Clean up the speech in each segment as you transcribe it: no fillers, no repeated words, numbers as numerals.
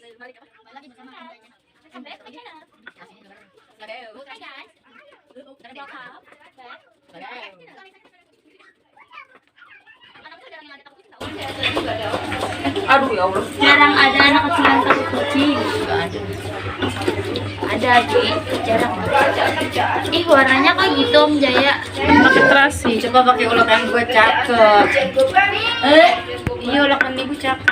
lagi bersama keluarganya. Sampai bagaimana? Oke guys. Aduh ya Allah. Jarang ada anak kecil yang takut kucing. Ada sih, jarang. Ih, warnanya kayak gitu Om Jaya. Pakai terasi. Coba pakai ulekan gue cakep. Iya ulekan ibu cakep.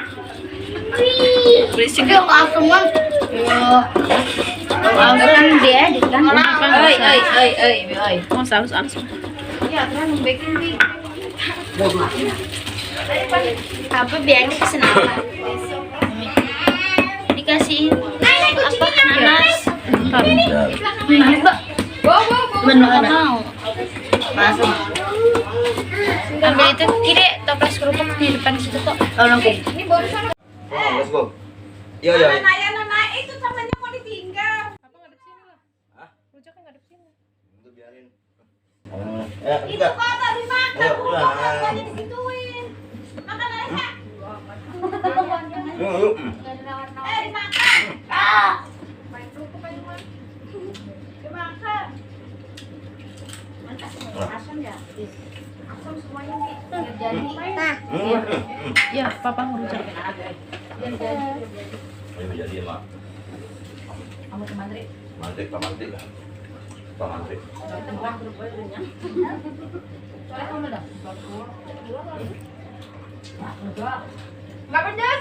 Berisik ya kok aku mah. Aku kan dia di kan. Oi. Oh halus. Ya, kan bikin nih. Apa biar dikasih apa? Dikasihin apa? Nanas. Menu mau. Masuk. Ambil itu kiri toples kerupuk di depan situ kok. Tolong ke. Let's go. Yo. Itu samanya mau ditinggal. Apa ngadep sini lah? Hah? Rujaknya ngadep sini. Itu biarin. Itu kok tadi makan. Bukan disituin. Makan aja. Yuk. Dimakan. Main kerupuk aja mah. Dimakan. Asam ya? Asam semuanya nih. Biar jadi. Iya, papa ngerujak. Biar jadi. Ayo jadi mak. Kamu ke Madrid. Pak Mantri. Tengah grup aja nya. Soalnya kamu dah. Enggak pedas.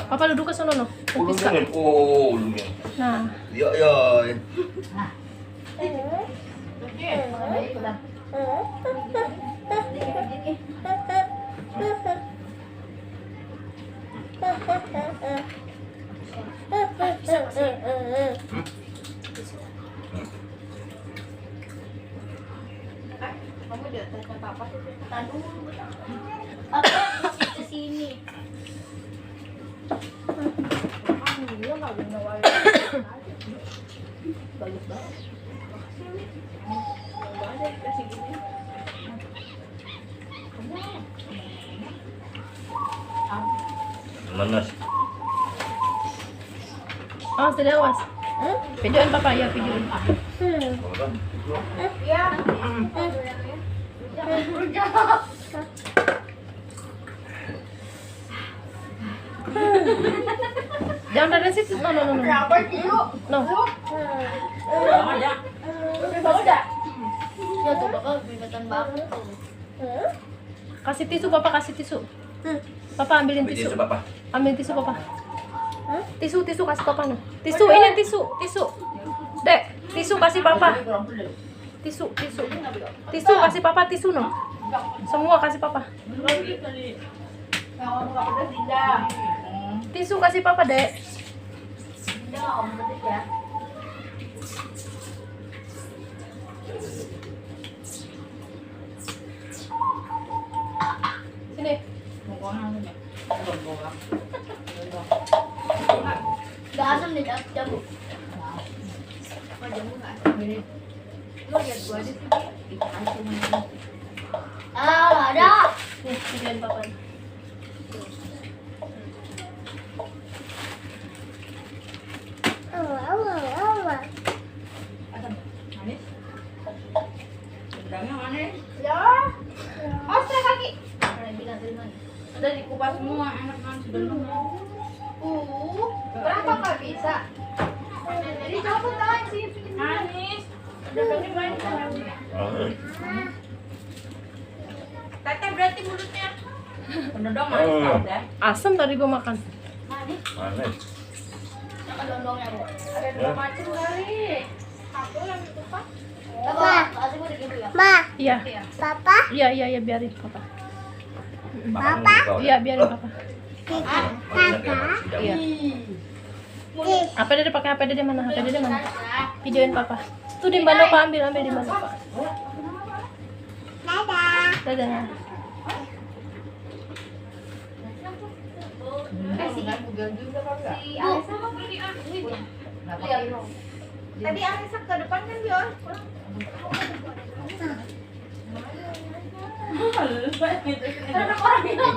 Papa duduk ke sono no. Kupis kak. Ulungin. Nah, Yo. Kamu di atasnya papa. Tadu. Apa ke sini? Dia enggak guna wae. Bagus banget. Banget kasih gini. Manas. awas tidak awas. Videoin papa ya videoin. Iya. Jangan dari situ. No. Berapa kilo? No. Udah. Ya tuh bakal kelihatan banget tuh. Kasih tisu papa, kasih tisu. Papa ambilin tisu. Tisu papa. Ambil tisu papa. Tisu kasih papa no. Tisu ini tisu. Dek, tisu kasih papa. Tisu kasih papa tisu no. Semua kasih papa. Kalau enggak pedas tidak. Tisu kasih papa, Dek. Tidak om pedas ya. Sini. Gak asam deh jamu. Apa jamu enggak asam ini? Lu lihat gua aja sih. Asam ini. Ada. Nih, videoin papa. Asam. Manis. Udangnya manis. Ya. Oke kaki. Udah dikupas semua, enak kan sebenarnya. Berapa nggak bisa? Jadi copot aja sih. Manis. Udangnya manis. Teteh berarti mulutnya. Pendodong manis tau deh. Asam tadi gua makan. Manis. Ada dondongnya, Bu. Ada dua macam kali. Satu yang dikupas. Papa, kasih gue gitu ya. Iya. Papa, Iya, biarin papa. Papa. Iya, biarin papa. Iya. Apa dede pakai HP dede mana? HP dede mana? Videoin papa. Tuh di mana Pak, ambil di mana Pak? Dadah. Tadi Arisa ke depan kan Bion. Ada orang bilang.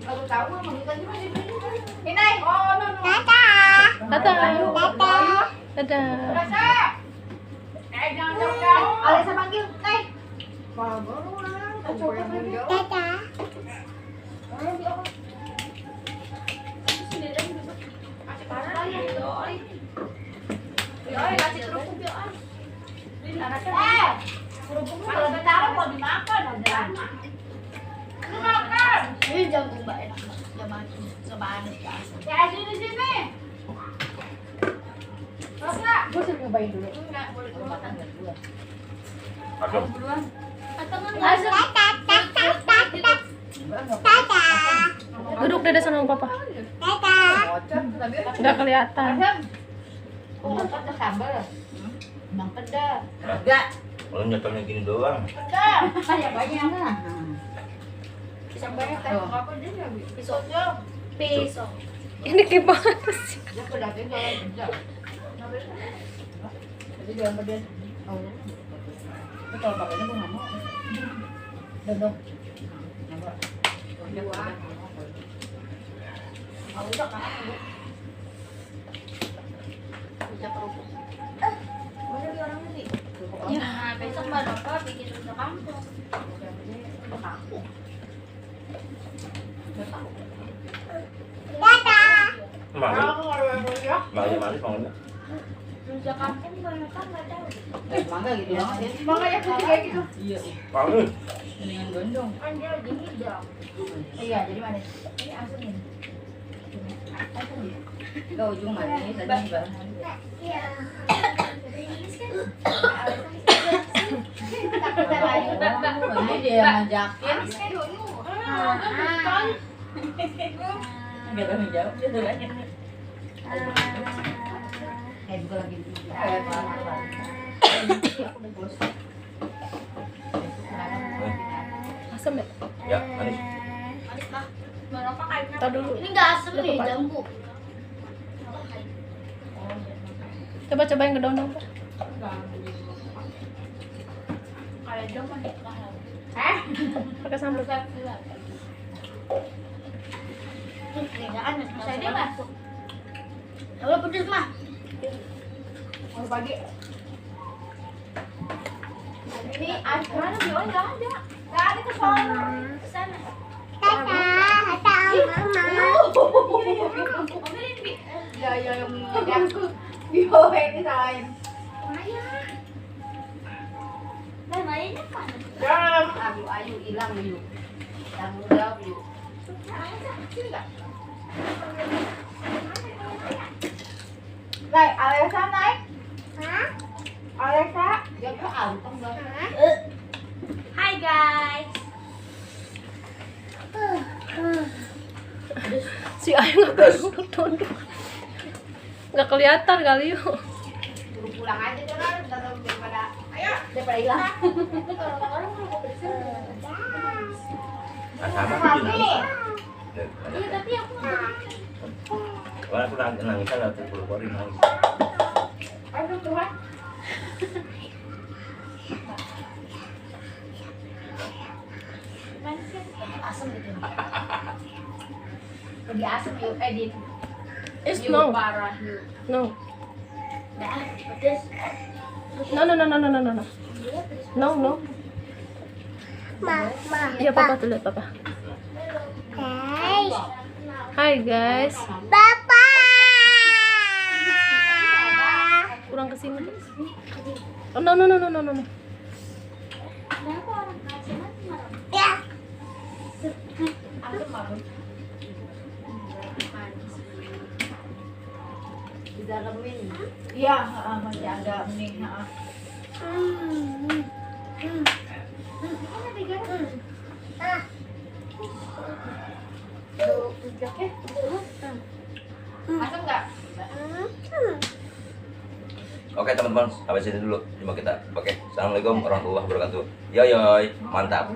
Aku tahu mah kita cuma di ini. Oh, no. Dadah. Dadah. Dadah. Rasa. Jangan jauh-jauh. Alisa panggil, Teh. Dadah. Kerupuk kalau ditaruh mau dimakan ada. Dimakan. Ini jamu mbak enak. Jamu ya sini sini. Rasa. Gue sih nyobain dulu. Enggak, boleh makan dulu. Adem. Duluan. Duduk Dada sama papa. Nggak kelihatan. Oh, ada sambal. Bang pedas. Enggak. Kalau nyetelnya gini doang. Pedas. Kayak banyak lah. Sambalnya kayak apa dia ya? Pisau. Ini gimana sih? Dia pedasnya kalau pedas. Jadi jangan pedas. Oh. Tapi kalau pakainya gue nggak mau. Dodok. Mau udah kan? Udah kerupuk. Mana dia orangnya nih? Ya, besok Mbak Nova bikin udah kampung. Manis. Aku nggak ada ya. Manis maunya. Rujak kampung banyak kan nggak tahu. Mangga gitu ya. Mangga yang putih kayak gitu. Iya. Manis. Dengan gondong. Kan dia lagi hijau. Iya, jadi manis. Ini asam ini. Asam ya. Ke ujung manis, tadi juga. Iya. Ini dia yang ngajakin. Gak tahu jawab, dia tuh lagi. Juga lagi. Asam ya? Ya, manis. Manis mah. Mbak Nova kayaknya. Tar dulu. Ini nggak asam nih, jambu. Coba cobain gedondong. Pak. Kayak jambu nih. Pakai sambal. Jangan, saya dia masuk. Kalau pedes mah. Mau pagi. Ini mana Bion nggak ada. Nggak ada ke sana. Ke sana. Ambilin Bi. Ya yang ngajak. Bio ini salahin. Maya. Nah, Mayanya mana? Jangan. Ayu hilang yuk. Tanggung jawab yuk. Sini nggak? Naik, Alexa naik. Alexa, dia ke anteng dong. Hai guys. Si Ayu ngapain gedondong? Nggak kelihatan kali yuk. Suruh pulang aja jangan daripada ayo daripada hilang. Orang-orang mau bersih. Nah, sama Mami. Iya, tapi aku nggak boleh. Kalau aku nangisan atau pura-pura nangis. Ayo Tuhan. Manis kan? Asam gitu. Lebih asam yuk, Din. It's Yuk, no. parah yuk. No. Nah, pedes. No, no, no, no, no, no, no. Iya, pedes. No, no. Iya, papa tuh lihat papa. Hai guys. Kurang kesini. Oh, no, no, no, no, no, no. Kenapa orang kasih mati marah? Asam apa? Didalemin. Iya, masih ada bening. Asam nggak? Oke teman-teman, sampai sini dulu. Cuma kita pakai. Assalamualaikum warahmatullahi wabarakatuh. Yo yo, mantap.